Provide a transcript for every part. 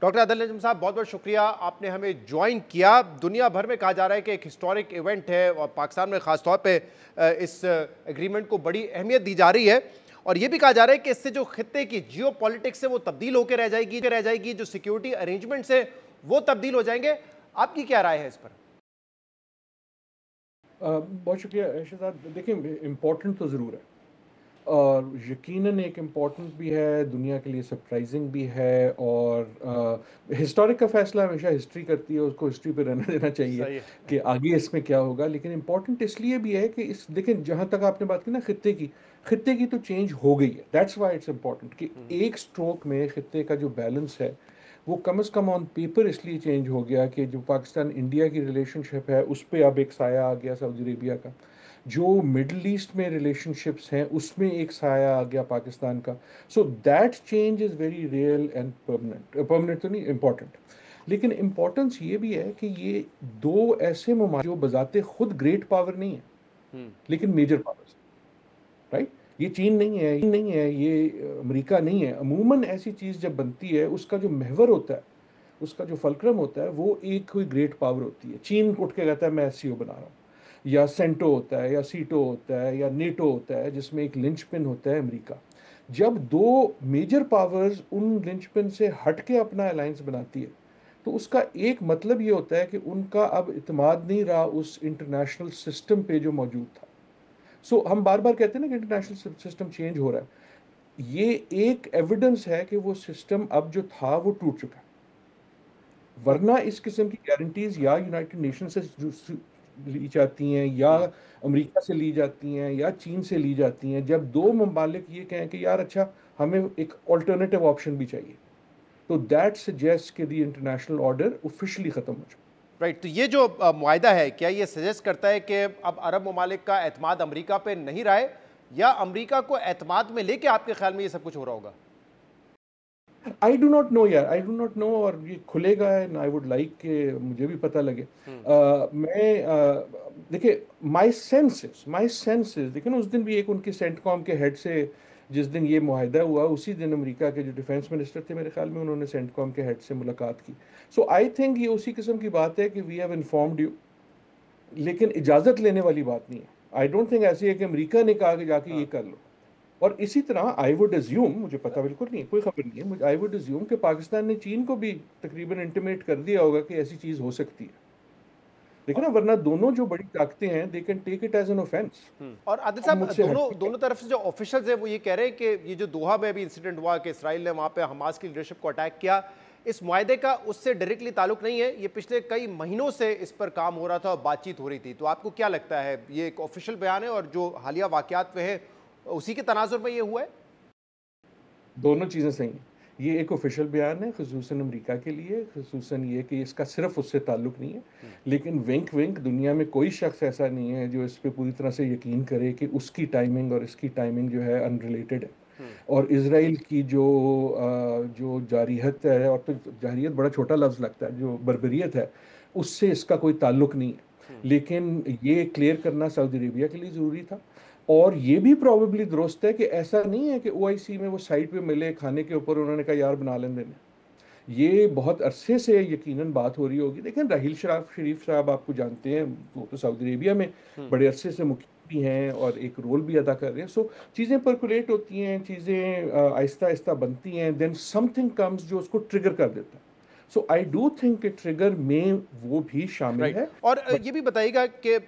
Doctor Adil नजम साहब, बहुत बहुत शुक्रिया, आपने हमें ज्वाइन किया। दुनिया भर में कहा जा रहा है कि एक हिस्टोरिक इवेंट है और पाकिस्तान में ख़ासतौर पे इस एग्रीमेंट को बड़ी अहमियत दी जा रही है और ये भी कहा जा रहा है कि इससे जो खित्ते की जियो पॉलिटिक्स है वो तब्दील होकर रह जाएगी, जो सिक्योरिटी अरेंजमेंट्स है वो तब्दील हो जाएंगे। आपकी क्या राय है इस पर? बहुत शुक्रिया शहजाद। देखिए, इम्पोर्टेंट तो ज़रूर है और यकीनन एक इम्पॉर्टेंट भी है, दुनिया के लिए सरप्राइजिंग भी है। और हिस्टोरिक का फैसला हमेशा हिस्ट्री करती है, उसको हिस्ट्री पे रहने देना चाहिए कि आगे इसमें क्या होगा। लेकिन इम्पॉर्टेंट इसलिए भी है कि इस देखें, जहाँ तक आपने बात की ना खित्ते की तो चेंज हो गई है। दैट्स वाई इट्स इम्पॉर्टेंट कि एक स्ट्रोक में खित्ते का जो बैलेंस है वो कम से कम ऑन पेपर इसलिए चेंज हो गया कि जो पाकिस्तान इंडिया की रिलेशनशिप है उस पर अब एक साया आ गया सऊदी अरेबिया का। जो मिडल ईस्ट में रिलेशनशिप्स हैं उसमें एक साया आ गया पाकिस्तान का। So that change is very real and permanent. Permanent तो नहीं, इम्पॉर्टेंट। लेकिन इम्पॉर्टेंस ये भी है कि ये दो ऐसे ममालिक जो बजाते खुद ग्रेट पावर नहीं है लेकिन मेजर पावर्स, राइट। ये चीन नहीं है, ये अमेरिका नहीं है। अमूमन ऐसी चीज़ जब बनती है उसका जो महवर होता है, उसका जो फलक्रम होता है वो एक कोई ग्रेट पावर होती है। चीन उठ के कहता है मैं एससीओ बना रहा हूँ, या सेंटो होता है, या सीटो होता है, या नेटो होता है जिसमें एक लिंचपिन होता है अमेरिका। जब दो मेजर पावर्स उन लिंचपिन से हट के अपना अलायंस बनाती है तो उसका एक मतलब ये होता है कि उनका अब इत्मीनान नहीं रहा उस इंटरनेशनल सिस्टम पे जो मौजूद था। सो हम बार बार कहते हैं ना कि इंटरनेशनल सिस्टम चेंज हो रहा है। ये एक एविडेंस है कि वो सिस्टम अब जो था वो टूट चुका है। वरना इस किस्म की गारंटीज या यूनाइटेड नेशन से ली जाती हैं, या अमेरिका से ली जाती हैं, या चीन से ली जाती हैं। जब दो ममालिक ये कहें कि यार अच्छा हमें एक ऑल्टरनेटिव ऑप्शन भी चाहिए, तो दैट सजेस्ट कि द इंटरनेशनल ऑर्डर ऑफिशियली खत्म हो चुका। राइट, तो ये जो मुआहिदा है, क्या ये सजेस्ट करता है कि अब अरब ममालिक का एतमाद अमरीका पे नहीं रहा है, या अमरीका को एतमाद में लेके आपके ख्याल में ये सब कुछ हो रहा होगा? आई डू नॉट नो यार, आई डू नॉट नो। और ये खुलेगा एंड आई वुड लाइक कि मुझे भी पता लगे। देखिए, माई सेंसेस देखिए ना, उस दिन भी एक उनके सेंटकॉम के हेड से जिस दिन ये मुआहिदा हुआ उसी दिन अमेरिका के जो डिफेंस मिनिस्टर थे मेरे ख्याल में, उन्होंने सेंटकॉम के हेड से मुलाकात की। सो आई थिंक ये उसी किस्म की बात है कि वी हैव इन्फॉर्म्ड यू, लेकिन इजाज़त लेने वाली बात नहीं है। आई डोंट थिंक ऐसी है कि अमेरिका ने कहा कि जाके ये कर लो। और इसी तरह आई वुड अज्यूम, मुझे पता बिल्कुल नहीं है, कोई खबर नहीं है मुझे, आई वुड अज्यूम कि पाकिस्तान ने चीन को भी तकरीबन इंटीमेट कर दिया होगा कि ऐसी चीज हो सकती है। लेकिन ना, वरना दोनों जो बड़ी ताकतें हैं they can take it as an offence. और आदिल साहब, दोनों तरफ से जो ऑफिशियल्स हैं वो ये कह रहे हैं कि ये जो दोहा में अभी इंसिडेंट हुआ कि इसराइल ने वहां पे हमास की लीडरशिप को अटैक किया, इस मुआहदे का उससे डायरेक्टली ताल्लुक नहीं है। ये पिछले कई महीनों से इस पर काम हो रहा था और बातचीत हो रही थी। तो आपको क्या लगता है, ये एक ऑफिशियल बयान है और जो हालिया वाकयात में है उसी के तनाजुर में ये हुआ है? दोनों चीज़ें सही हैं। ये एक ऑफिशियल बयान है खुसूसन अमेरिका के लिए, खुसूसन ये कि इसका सिर्फ उससे ताल्लुक नहीं है। लेकिन विंक विंक, दुनिया में कोई शख्स ऐसा नहीं है जो इस पे पूरी तरह से यकीन करे कि उसकी टाइमिंग और इसकी टाइमिंग जो है अनरिलेटेड है। और इसराइल की जो जारियत है, और तो जारियत बड़ा छोटा लफ्ज़ लगता है, जो बर्बरियत है, उससे इसका कोई ताल्लुक नहीं है। लेकिन ये क्लियर करना सऊदी अरेबिया के लिए ज़रूरी था। और ये भी प्रॉबेबली दुरुस्त है कि ऐसा नहीं है कि ओआईसी में वो साइड पे मिले खाने के ऊपर उन्होंने कहा यार बना लें देने। ये बहुत अरसे से यकीनन बात हो रही होगी। लेकिन राहील शरीफ साहब आपको जानते हैं, वो तो सऊदी अरेबिया में बड़े अरसे से मुखिम भी हैं और एक रोल भी अदा कर रहे हैं। सो चीज़ें परकुलेट होती हैं, चीज़ें आहिस्ता आहिस्ता बनती हैं, देन समथिंग कम्स जो उसको ट्रिगर कर देता है। सो आई डू थिंक कि ट्रिगर में वो भी शामिल है। और ये भी बताइएगा कि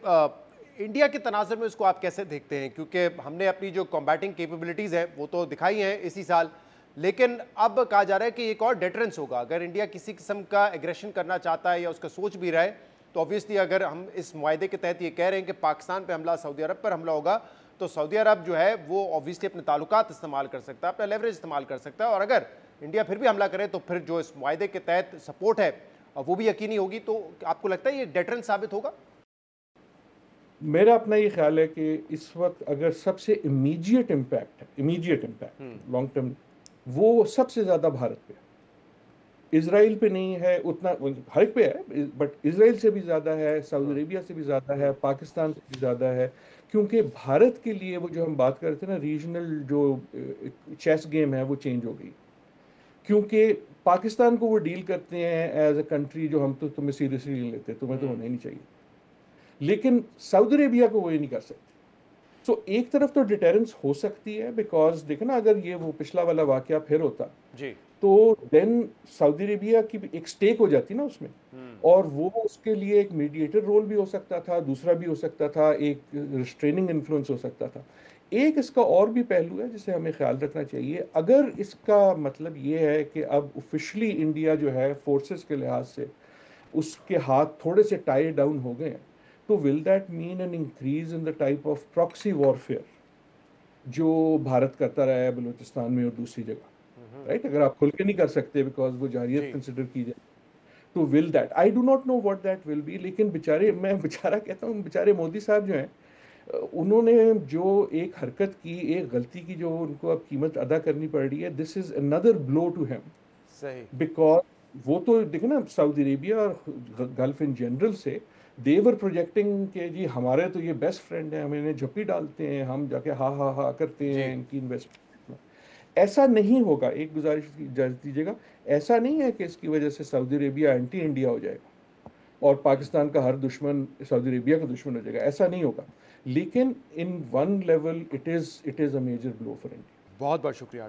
इंडिया के तनाज़ुर में उसको आप कैसे देखते हैं, क्योंकि हमने अपनी जो कॉम्बैटिंग कैपेबिलिटीज़ हैं वो तो दिखाई हैं इसी साल, लेकिन अब कहा जा रहा है कि एक और डेटरेंस होगा। अगर इंडिया किसी किस्म का एग्रेशन करना चाहता है या उसका सोच भी रहा है, तो ऑब्वियसली अगर हम इस मुआहदे के तहत ये कह रहे हैं कि पाकिस्तान पे हमला, सऊदी अरब पर हमला होगा, तो सऊदी अरब जो है वो ऑब्वियसली अपने ताल्लुकात इस्तेमाल कर सकता है, अपना लेवरेज इस्तेमाल कर सकता है। और अगर इंडिया फिर भी हमला करे तो फिर जो इस मुआहदे के तहत सपोर्ट है वो भी यकीनी होगी। तो आपको लगता है ये डेटरेंस साबित होगा? मेरा अपना ये ख्याल है कि इस वक्त अगर सबसे इमीडिएट इम्पैक्ट लॉन्ग टर्म, वो सबसे ज़्यादा भारत पे है। इसराइल पे नहीं है उतना, हर एक पे है, बट इसराइल से भी ज़्यादा है, सऊदी अरेबिया से भी ज़्यादा है, पाकिस्तान से भी ज़्यादा है। क्योंकि भारत के लिए वो जो हम बात कर रहे थे ना, रीजनल जो चेस गेम है वो चेंज हो गई। क्योंकि पाकिस्तान को वो डील करते हैं एज अ कंट्री जो हम तो तुम्हें सीरियसली नहीं लेते, तुम्हें तो होना ही नहीं चाहिए, लेकिन सऊदी अरेबिया को वो ये नहीं कर सकते। सो एक तरफ तो डिटेरेंस हो सकती है, बिकॉज देखे ना, अगर ये वो पिछला वाला वाकया फिर होता जी। तो देन सऊदी अरेबिया की भी एक स्टेक हो जाती ना उसमें, और वो उसके लिए एक मीडिएटर रोल भी हो सकता था, दूसरा भी हो सकता था, एक रिस्ट्रेनिंग इन्फ्लुएंस हो सकता था। एक इसका और भी पहलू है जिसे हमें ख्याल रखना चाहिए। अगर इसका मतलब ये है कि अब ऑफिशियली इंडिया जो है फोर्सेस के लिहाज से उसके हाथ थोड़े से टाई डाउन हो गए हैं, तो will that mean an increase in the type of proxy warfare जो भारत करता रहा है बलूचिस्तान में और दूसरी जगह, राइट? अगर आप खुल के नहीं कर सकते बिकॉज वो जारियत जी। कंसिडर की जाए, तो will that, I do not know what that will be. लेकिन बेचारे, मैं बेचारा कहता हूँ, बेचारे मोदी साहब जो हैं, उन्होंने जो एक हरकत की, एक गलती की, जो उनको अब कीमत अदा करनी पड़ रही है, this is another blow to him. सही। बिकॉज वो तो देखे ना, सऊदी अरेबिया और गल्फ इन जनरल से देवर प्रोजेक्टिंग के जी हमारे तो ये बेस्ट फ्रेंड है, हम इन्हें झप्पी डालते हैं, हम जाके हा हा हा करते जी। हैं इनकी इन्वेस्टमेंट में। ऐसा नहीं होगा, एक गुजारिश की इजाजत दीजिएगा, ऐसा नहीं है कि इसकी वजह से सऊदी अरेबिया एंटी इंडिया हो जाएगा और पाकिस्तान का हर दुश्मन सऊदी अरेबिया का दुश्मन हो जाएगा, ऐसा नहीं होगा। लेकिन in one level it is a major blow for India. बहुत बहुत शुक्रिया।